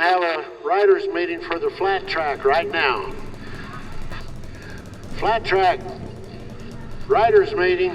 have a riders meeting for the flat track right now. Flat track riders meeting.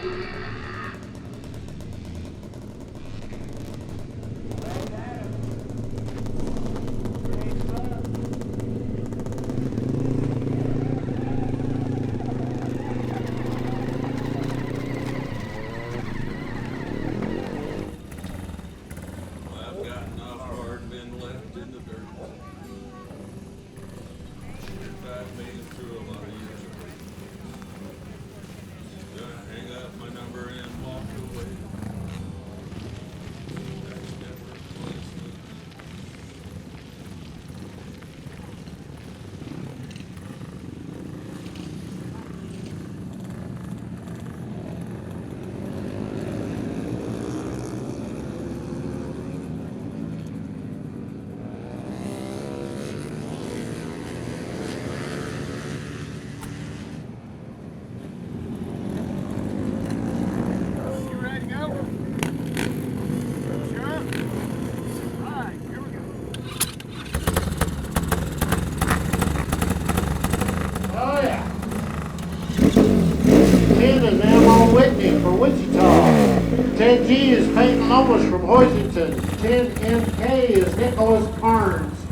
For Wichita. 10G is Peyton Lomas from Hoisington. 10MK is Nicholas Carnes.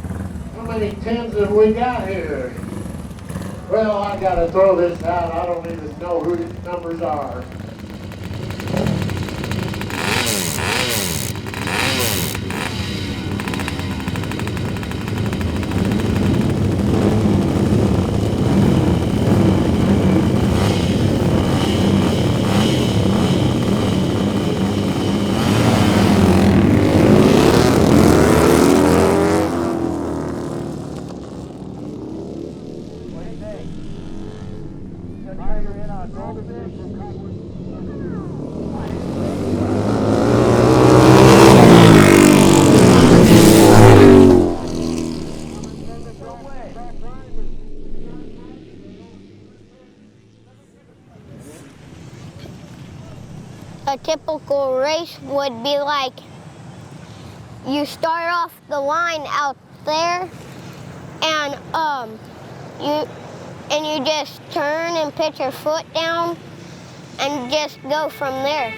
How many 10s have we got here? Well, I gotta throw this out. I don't even know who these numbers are. A typical race would be like you start off the line out there and you just turn and put your foot down and just go from there.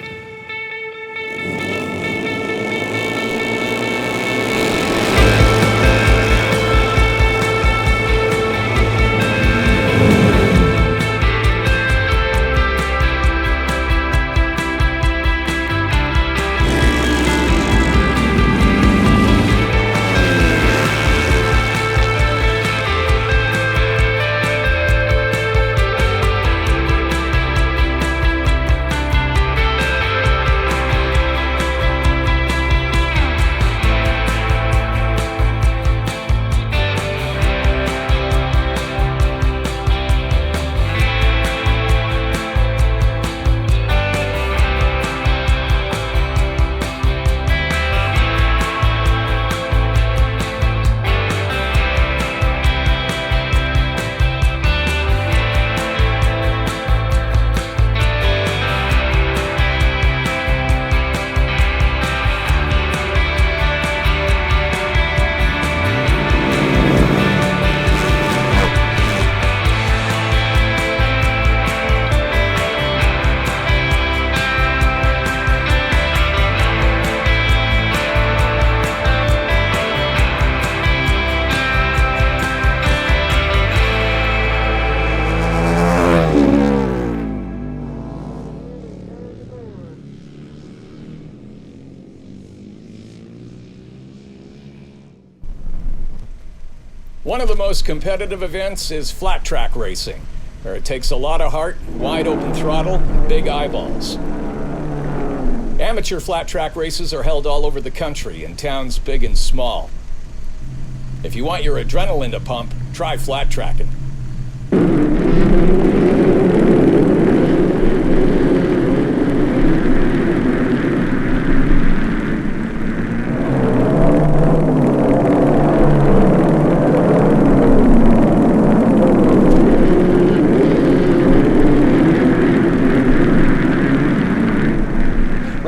One of the most competitive events is flat track racing, where it takes a lot of heart, wide open throttle, and big eyeballs. Amateur flat track races are held all over the country in towns big and small. If you want your adrenaline to pump, try flat tracking.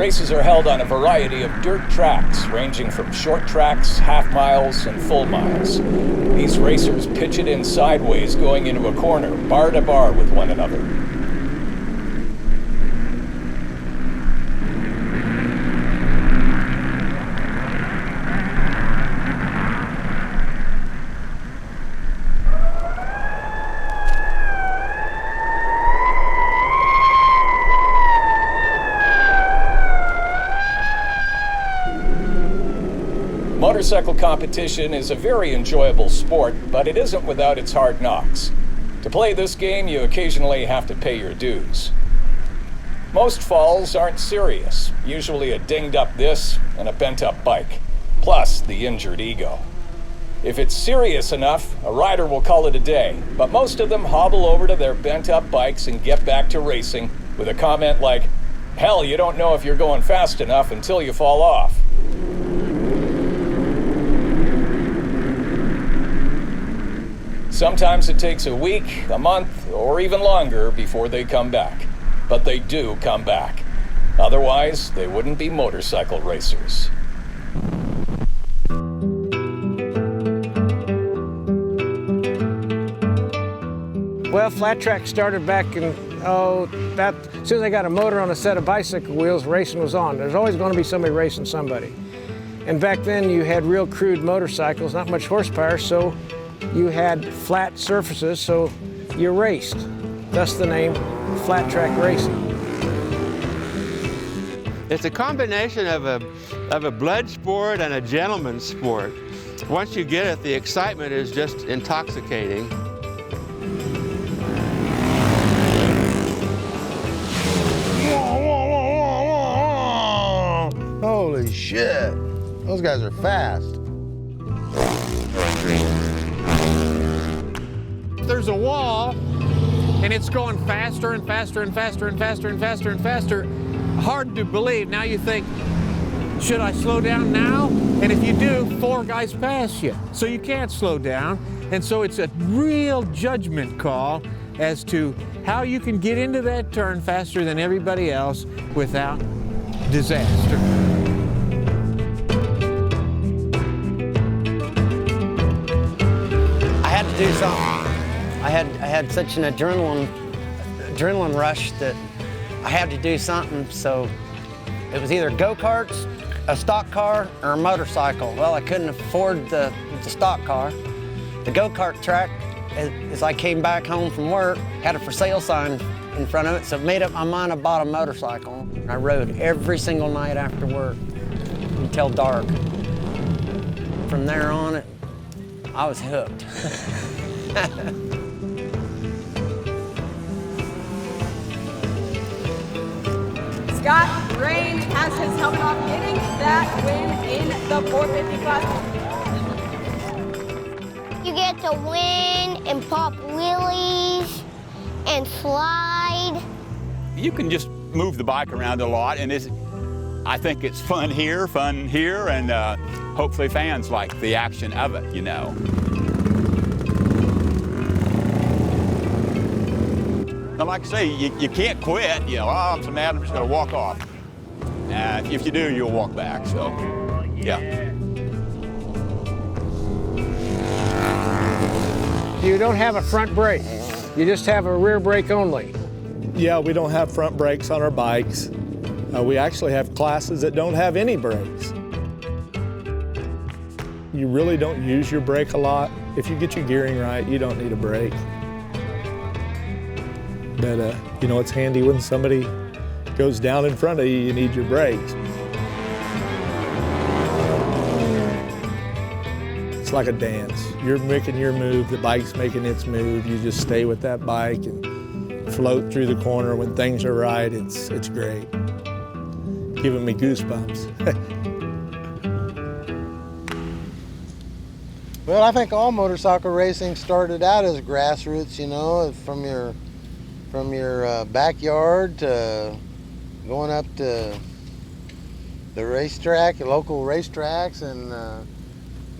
Races are held on a variety of dirt tracks, ranging from short tracks, half miles, and full miles. These racers pitch it in sideways, going into a corner, bar to bar with one another. Motorcycle competition is a very enjoyable sport, but it isn't without its hard knocks. To play this game, you occasionally have to pay your dues. Most falls aren't serious, usually a dinged up this and a bent up bike, plus the injured ego. If it's serious enough, a rider will call it a day, but most of them hobble over to their bent up bikes and get back to racing with a comment like, "Hell, you don't know if you're going fast enough until you fall off." Sometimes it takes a week, a month, or even longer before they come back. But they do come back. Otherwise, they wouldn't be motorcycle racers. Well, flat track started back in, about as soon as I got a motor on a set of bicycle wheels, racing was on. There's always going to be somebody racing somebody. And back then you had real crude motorcycles, not much horsepower, so you had flat surfaces, so you raced. Thus the name flat track racing. It's a combination of a blood sport and a gentleman's sport. Once you get it, the excitement is just intoxicating. Holy shit, those guys are fast. There's a wall, and it's going faster and faster and faster and faster and faster and faster. Hard to believe. Now you think, should I slow down now? And if you do, 4 guys pass you. So you can't slow down. And so it's a real judgment call as to how you can get into that turn faster than everybody else without disaster. I had to do something. I had such an adrenaline rush that I had to do something, so it was either go-karts, a stock car, or a motorcycle. Well, I couldn't afford the stock car. The go-kart track, as I came back home from work, had a for sale sign in front of it, so I made up my mind I bought a motorcycle. I rode every single night after work until dark. From there on, I was hooked. Scott Rain has his helmet off, getting that win in the 450 class. You get to win and pop wheelies and slide. You can just move the bike around a lot, and I think it's fun here, and hopefully fans like the action of it, you know. And like I say, you can't quit, you know, oh, I'm so mad, I'm just gonna walk off. If you do, you'll walk back, so, yeah. You don't have a front brake. You just have a rear brake only. Yeah, we don't have front brakes on our bikes. We actually have classes that don't have any brakes. You really don't use your brake a lot. If you get your gearing right, you don't need a brake. But, you know, it's handy when somebody goes down in front of you, you need your brakes. It's like a dance. You're making your move, the bike's making its move. You just stay with that bike and float through the corner. When things are right, it's great. Giving me goosebumps. Well, I think all motorcycle racing started out as grassroots, you know, from your backyard to going up to the racetrack, local racetracks, and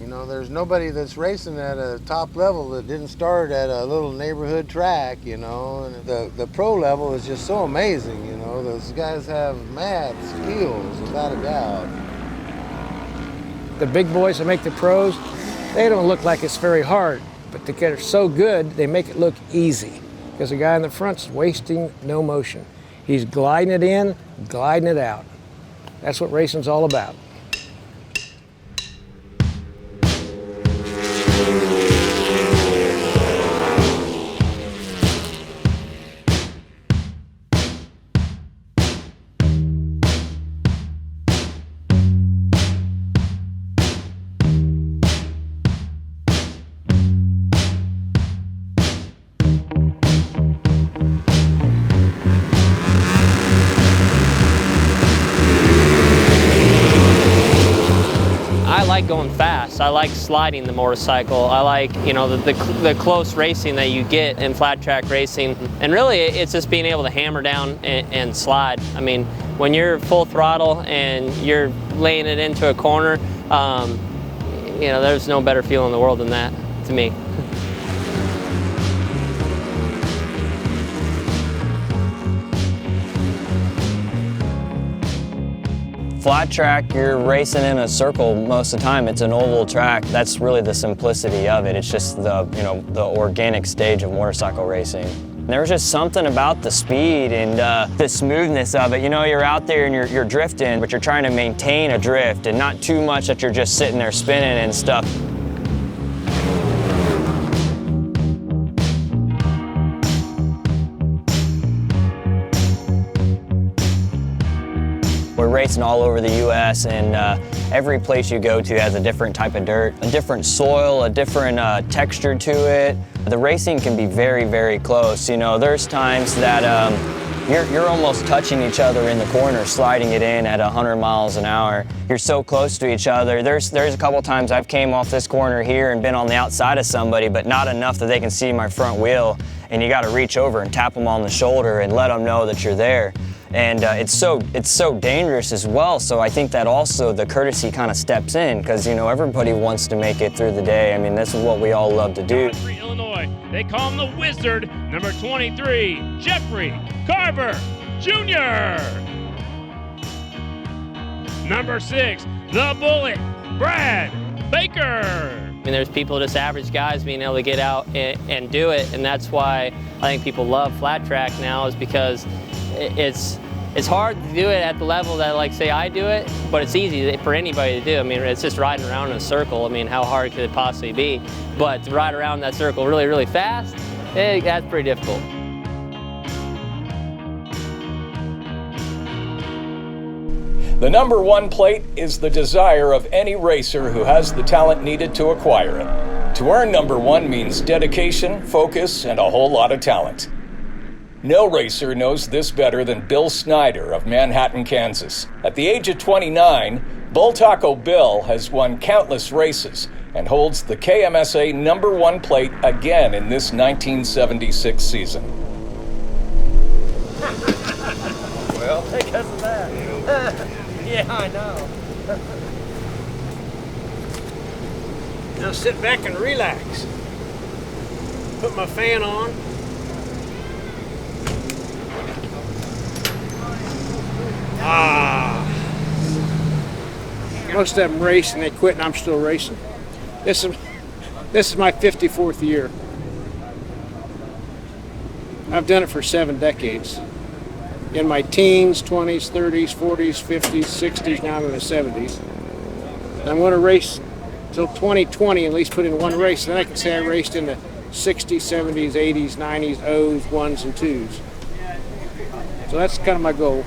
you know, there's nobody that's racing at a top level that didn't start at a little neighborhood track, you know. And the pro level is just so amazing, you know. Those guys have mad skills, without a doubt. The big boys that make the pros, they don't look like it's very hard, but they're so good, they make it look easy. Because the guy in the front's wasting no motion. He's gliding it in, gliding it out. That's what racing's all about. I like going fast. I like sliding the motorcycle. I like, you know, the close racing that you get in flat track racing. And really, it's just being able to hammer down and slide. I mean, when you're full throttle and you're laying it into a corner, you know, there's no better feeling in the world than that, to me. Flat track, you're racing in a circle most of the time. It's an oval track. That's really the simplicity of it. It's just the, you know, the organic stage of motorcycle racing. There was just something about the speed and the smoothness of it. You know, you're out there and you're drifting, but you're trying to maintain a drift and not too much that you're just sitting there spinning and stuff. We're racing all over the U.S. and every place you go to has a different type of dirt, a different soil, a different texture to it. The racing can be very, very close. You know, there's times that you're almost touching each other in the corner, sliding it in at 100 miles an hour. You're so close to each other. There's a couple times I've came off this corner here and been on the outside of somebody, but not enough that they can see my front wheel. And you got to reach over and tap them on the shoulder and let them know that you're there. And it's so dangerous as well, so I think that also the courtesy kind of steps in, because, you know, everybody wants to make it through the day. I mean, this is what we all love to do. Illinois, they call him the Wizard, number 23, Jeffrey Carver Jr. Number 6, the Bullet, Brad Baker. I mean, there's people, just average guys, being able to get out and do it, and that's why I think people love flat track now, is because it's hard to do it at the level that, like, say, I do it, but it's easy for anybody to do. I mean, it's just riding around in a circle. I mean, how hard could it possibly be? But to ride around that circle really, really fast, that's pretty difficult. The number 1 plate is the desire of any racer who has the talent needed to acquire it. To earn number 1 means dedication, focus, and a whole lot of talent. No racer knows this better than Bill Snyder of Manhattan, Kansas. At the age of 29, Bull Taco Bill has won countless races and holds the KMSA number 1 plate again in this 1976 season. Well, because of that. Yeah, I know. Now sit back and relax. Put my fan on. Most of them race and they quit, and I'm still racing. This is my 54th year. I've done it for 7 decades. In my teens, 20s, 30s, 40s, 50s, 60s, now I'm in the 70s. I'm going to race till 2020, at least put in 1 race. Then I can say I raced in the 60s, 70s, 80s, 90s, O's, 1s, and 2s. So that's kind of my goal.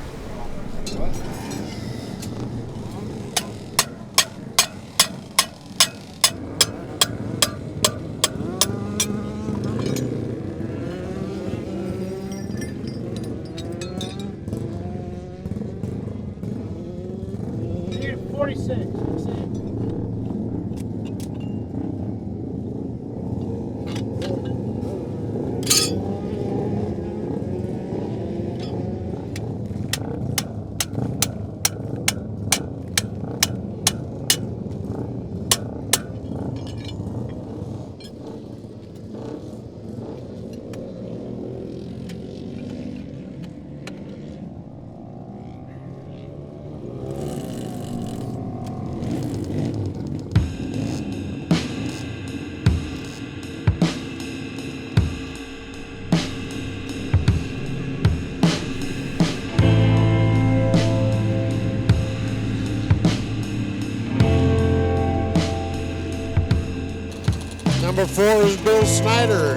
Number 4 is Bill Snyder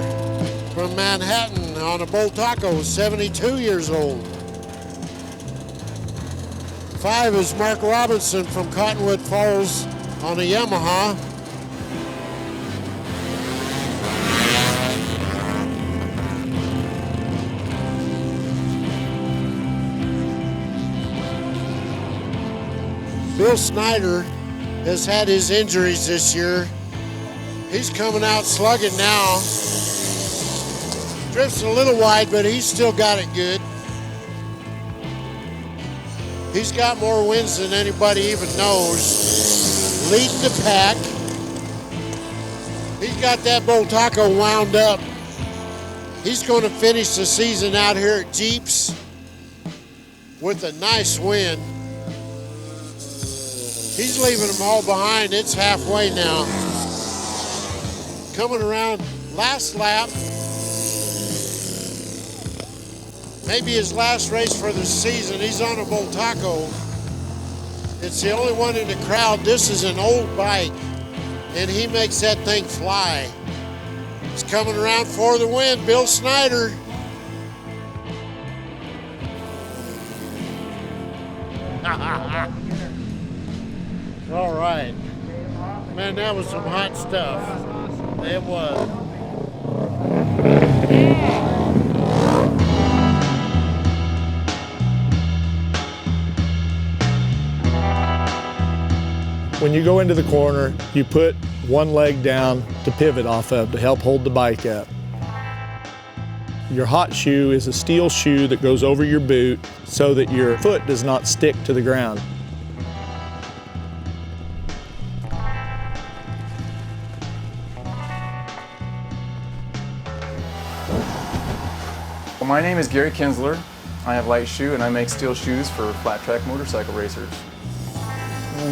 from Manhattan on a bull taco, 72 years old. 5 is Mark Robinson from Cottonwood Falls on a Yamaha. Bill Snyder has had his injuries this year. He's coming out slugging now. Drifts a little wide, but he's still got it good. He's got more wins than anybody even knows. Leading the pack. He's got that bull taco wound up. He's going to finish the season out here at Jeeps with a nice win. He's leaving them all behind. It's halfway now. Coming around last lap. Maybe his last race for the season. He's on a bull taco. It's the only one in the crowd. This is an old bike, and he makes that thing fly. He's coming around for the win, Bill Snyder. All right. Man, that was some hot stuff. It was. When you go into the corner, you put one leg down to pivot off of to help hold the bike up. Your hot shoe is a steel shoe that goes over your boot so that your foot does not stick to the ground. Well, my name is Gary Kinsler. I have light shoe and I make steel shoes for flat track motorcycle racers.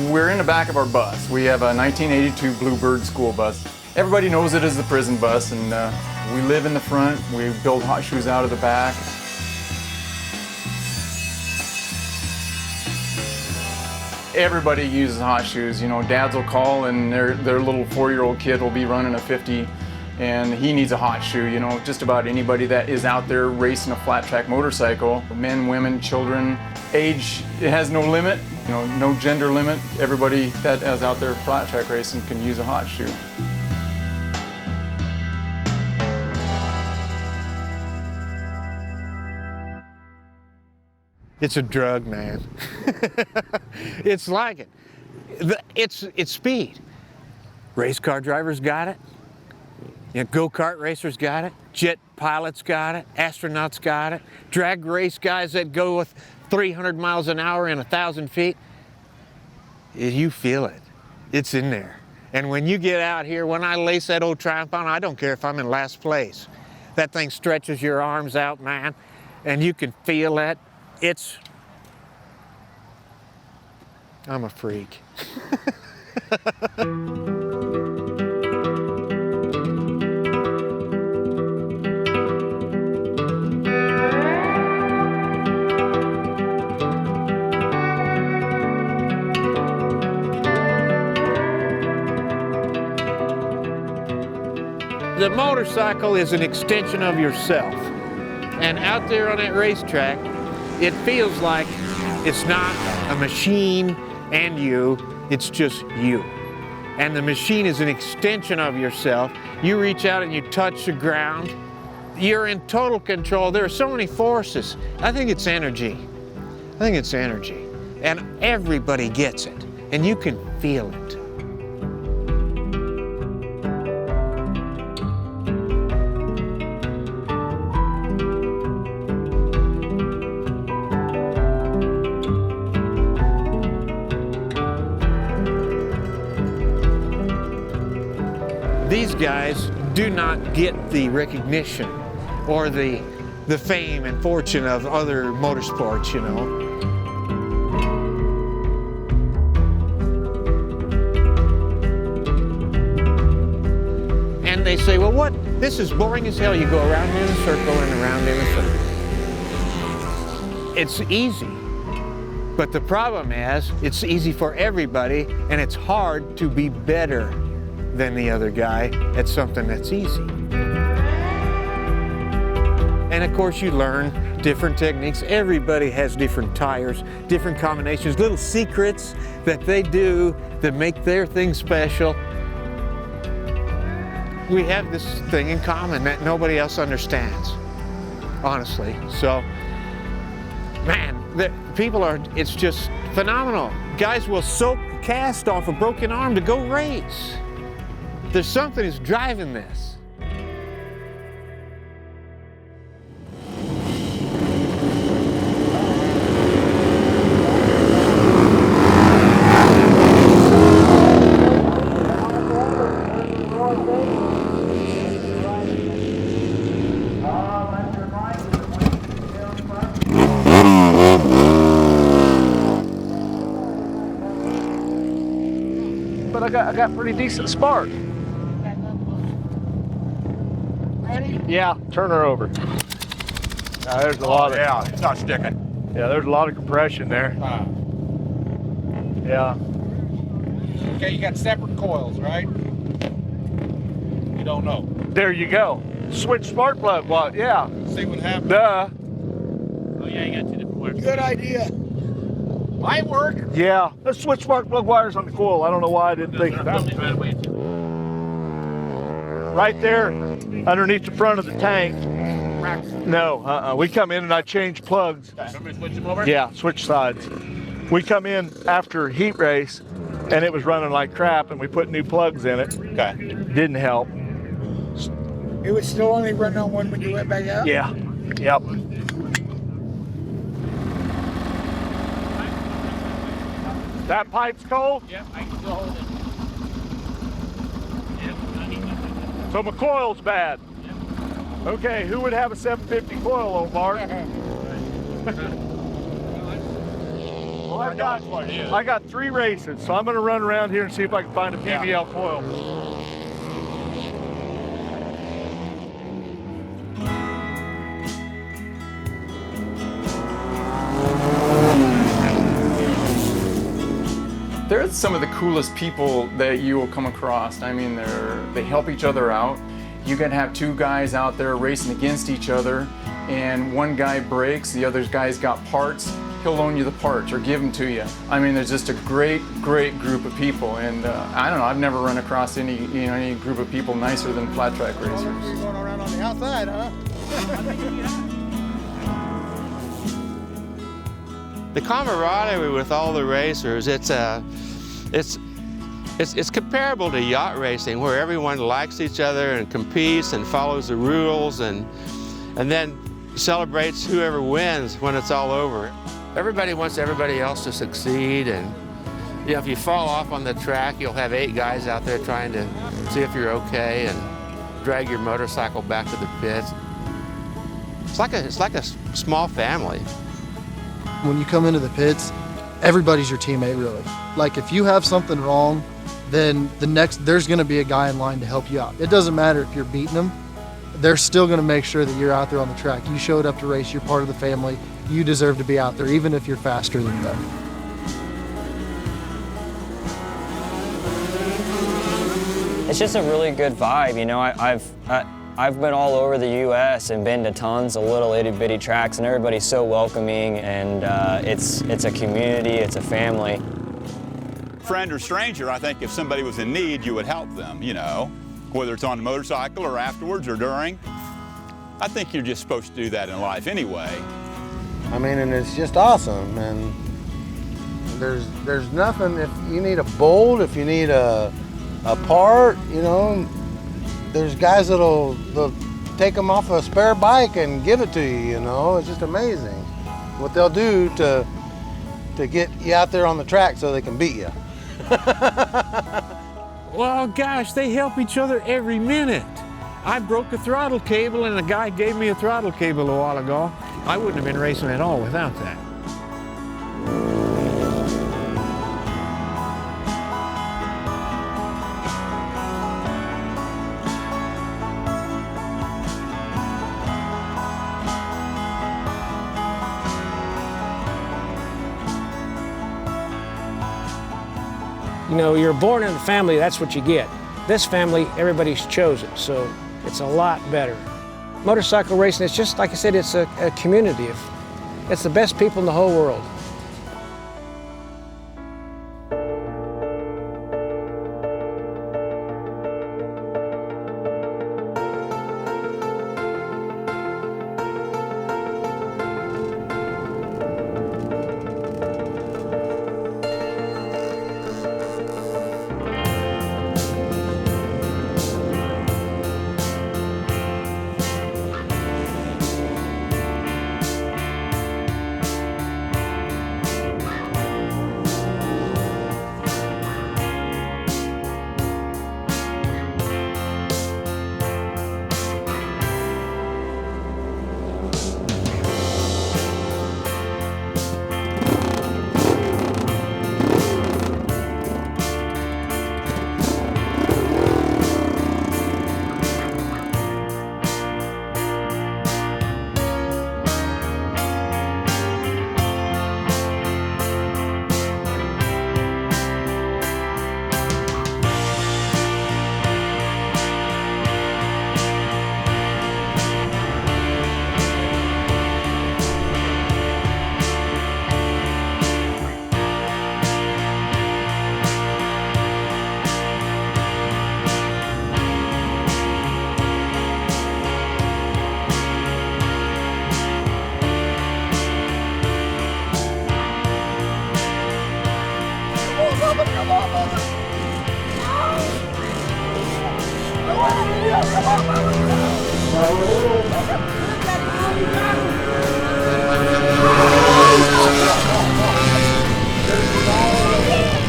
We're in the back of our bus. We have a 1982 Bluebird school bus. Everybody knows it as the prison bus, and we live in the front. We build hot shoes out of the back. Everybody uses hot shoes. You know, dads will call and their little 4-year-old kid will be running a 50 and he needs a hot shoe. You know, just about anybody that is out there racing a flat track motorcycle, men, women, children, age, it has no limit. You know, no gender limit. Everybody that is out there flat track racing can use a hot shoe. It's a drug, man. It's like it. It's speed. Race car drivers got it. You know, go-kart racers got it. Jet pilots got it. Astronauts got it. Drag race guys that go with 300 miles an hour and 1,000 feet. You feel it. It's in there. And when you get out here, when I lace that old Triumph on, I don't care if I'm in last place. That thing stretches your arms out, man, and you can feel it. I'm a freak. The motorcycle is an extension of yourself. And out there on that racetrack, it feels like it's not a machine and you, it's just you. And the machine is an extension of yourself. You reach out and you touch the ground. You're in total control. There are so many forces. I think it's energy. I think it's energy. And everybody gets it. And you can feel it. These guys do not get the recognition or the fame and fortune of other motorsports, you know. And they say, well, what? This is boring as hell. You go around in a circle and around in a circle. It's easy. But the problem is, it's easy for everybody, and it's hard to be better. than the other guy at something that's easy. And of course you learn different techniques. Everybody has different tires, different combinations, little secrets that they do that make their thing special. We have this thing in common that nobody else understands, honestly. So, man, it's just phenomenal. Guys will soak a cast off a broken arm to go race. There's something that's driving this. But I got pretty decent spark. Ready? Yeah, turn her over. There's a lot of. Yeah, it's not sticking. Yeah, there's a lot of compression there. Yeah. Okay, you got separate coils, right? You don't know. There you go. Switch spark plug. What? Yeah. See what happens. Duh. Oh yeah, you got two different wires. Good idea. Might work. Yeah. Let's switch spark plug wires on the coil. I don't know why I didn't think of that. Right there, underneath the front of the tank. No, we come in and I change plugs. Somebody switch them over? Yeah, switch sides. We come in after heat race and it was running like crap and we put new plugs in it. Okay. Didn't help. It was still only running on one when you went back out? Yeah. Yep. That pipe's cold? Yep, I can still hold it. So my coil's bad. Okay, who would have a 750 coil, Omar? Well, I got 3 races, so I'm going to run around here and see if I can find a PVL coil. They're some of the coolest people that you will come across. I mean, they help each other out. You can have 2 guys out there racing against each other, and one guy breaks, the other guy's got parts. He'll loan you the parts or give them to you. I mean, there's just a great group of people, and I don't know. I've never run across any group of people nicer than flat track racers. You're going around on the outside, huh? The camaraderie with all the racers, it's comparable to yacht racing, where everyone likes each other and competes and follows the rules and then celebrates whoever wins when it's all over. Everybody wants everybody else to succeed, and you know, if you fall off on the track, you'll have 8 guys out there trying to see if you're okay and drag your motorcycle back to the pits. It's like a small family. When you come into the pits, everybody's your teammate, really. Like, if you have something wrong, then there's gonna be a guy in line to help you out. It doesn't matter if you're beating them, they're still gonna make sure that you're out there on the track. You showed up to race, you're part of the family, you deserve to be out there, even if you're faster than them. It's just a really good vibe, you know. I've been all over the U.S. and been to tons of little itty-bitty tracks, and everybody's so welcoming, and it's a community, it's a family. Friend or stranger, I think if somebody was in need, you would help them, you know, whether it's on a motorcycle or afterwards or during. I think you're just supposed to do that in life anyway. I mean, and it's just awesome, and there's nothing, if you need a bolt, if you need a part, you know, there's guys they'll take them off a spare bike and give it to you, you know. It's just amazing what they'll do to get you out there on the track so they can beat you. Well, gosh, they help each other every minute. I broke a throttle cable and a guy gave me a throttle cable a while ago. I wouldn't have been racing at all without that. You know, you're born in the family, that's what you get. This family, everybody's chosen, so it's a lot better. Motorcycle racing, it's just like I said, it's a community. It's the best people in the whole world.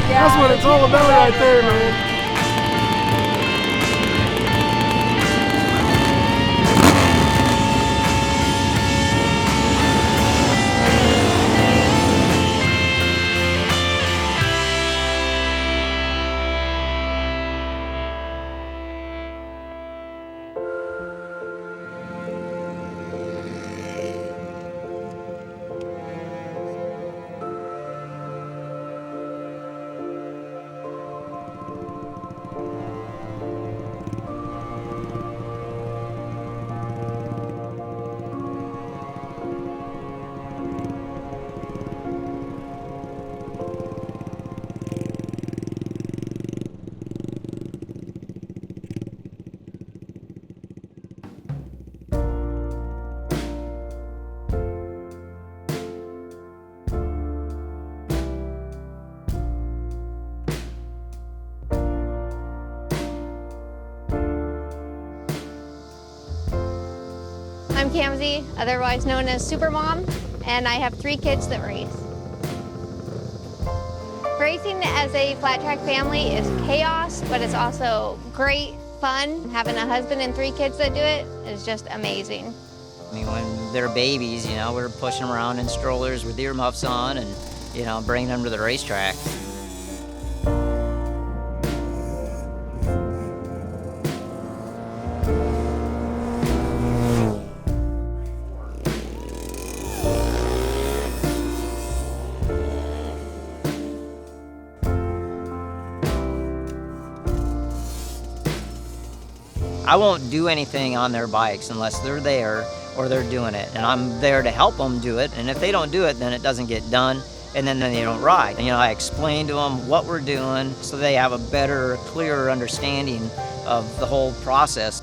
That's what it's all about right there, man. I'm Kamzy, otherwise known as Supermom, and I have 3 kids that race. Racing as a flat track family is chaos, but it's also great fun. Having a husband and 3 kids that do it is just amazing. I mean, when they're babies, you know, we're pushing them around in strollers with earmuffs on and, you know, bringing them to the racetrack. I won't do anything on their bikes unless they're there or they're doing it. And I'm there to help them do it. And if they don't do it, then it doesn't get done. And then they don't ride. And, you know, I explain to them what we're doing so they have a better, clearer understanding of the whole process.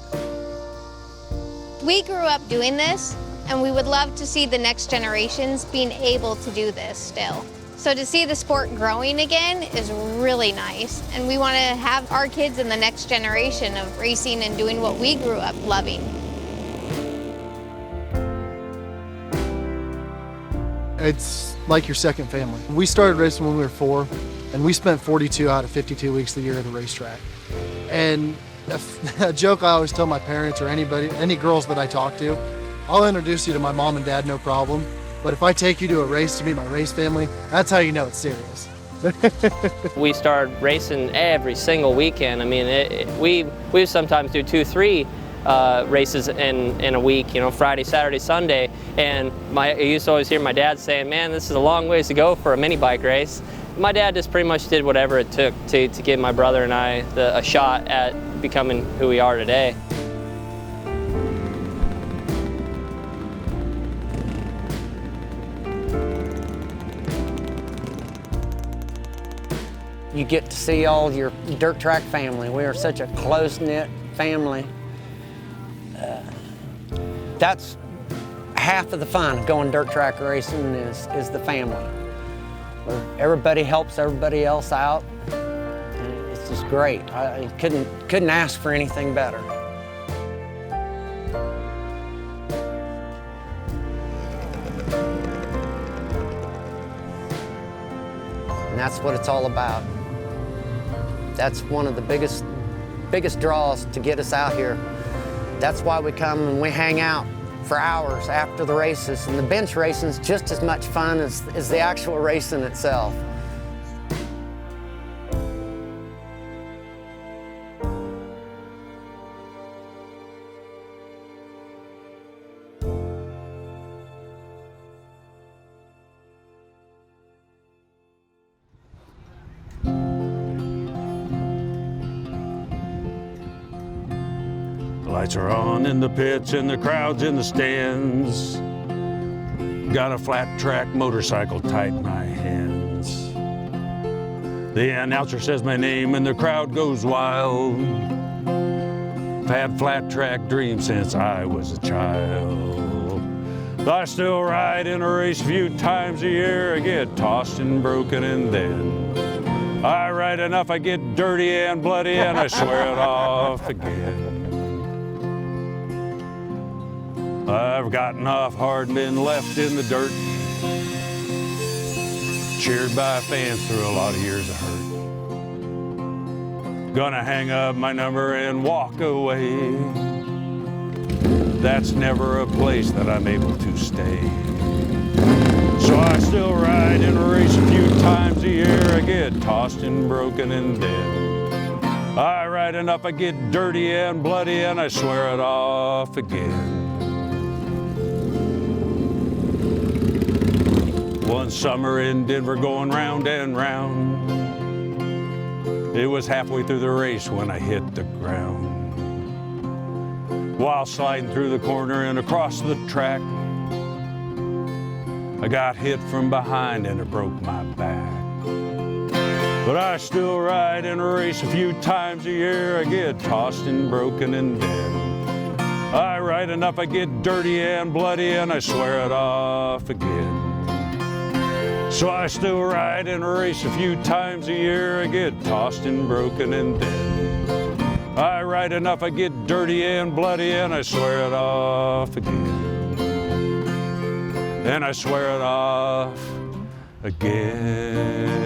We grew up doing this, and we would love to see the next generations being able to do this still. So to see the sport growing again is really nice, and we want to have our kids in the next generation of racing and doing what we grew up loving. It's like your second family. We started racing when we were 4, and we spent 42 out of 52 weeks of the year at the racetrack. And a joke I always tell my parents or anybody, any girls that I talk to, I'll introduce you to my mom and dad, no problem. But if I take you to a race to meet my race family, that's how you know it's serious. We started racing every single weekend. I mean, we sometimes do 2, 3 races in a week, you know, Friday, Saturday, Sunday. And I used to always hear my dad saying, man, this is a long ways to go for a mini bike race. My dad just pretty much did whatever it took to give my brother and I a shot at becoming who we are today. You get to see all your dirt track family. We are such a close-knit family. That's half of the fun of going dirt track racing is the family. Where everybody helps everybody else out. And it's just great. I couldn't ask for anything better. And that's what it's all about. That's one of the biggest draws to get us out here. That's why we come and we hang out for hours after the races. And the bench racing is just as much fun as the actual racing itself. Lights are on in the pits and the crowd's in the stands. Got a flat track motorcycle tight in my hands. The announcer says my name and the crowd goes wild. I've had flat track dreams since I was a child. I still ride in a race a few times a year. I get tossed and broken and then I ride enough, I get dirty and bloody and I swear it off again. I've gotten off hard and been left in the dirt. Cheered by fans through a lot of years of hurt. Gonna hang up my number and walk away. That's never a place that I'm able to stay. So I still ride in a race a few times a year. I get tossed and broken and dead. I ride enough, I get dirty and bloody and I swear it off again. One summer in Denver going round and round. It was halfway through the race when I hit the ground. While sliding through the corner and across the track, I got hit from behind and it broke my back. But I still ride in a race a few times a year. I get tossed and broken and dead. I ride enough, I get dirty and bloody and I swear it off again. So I still ride in a race a few times a year. I get tossed and broken and dead. I ride enough, I get dirty and bloody and I swear it off again. And I swear it off again.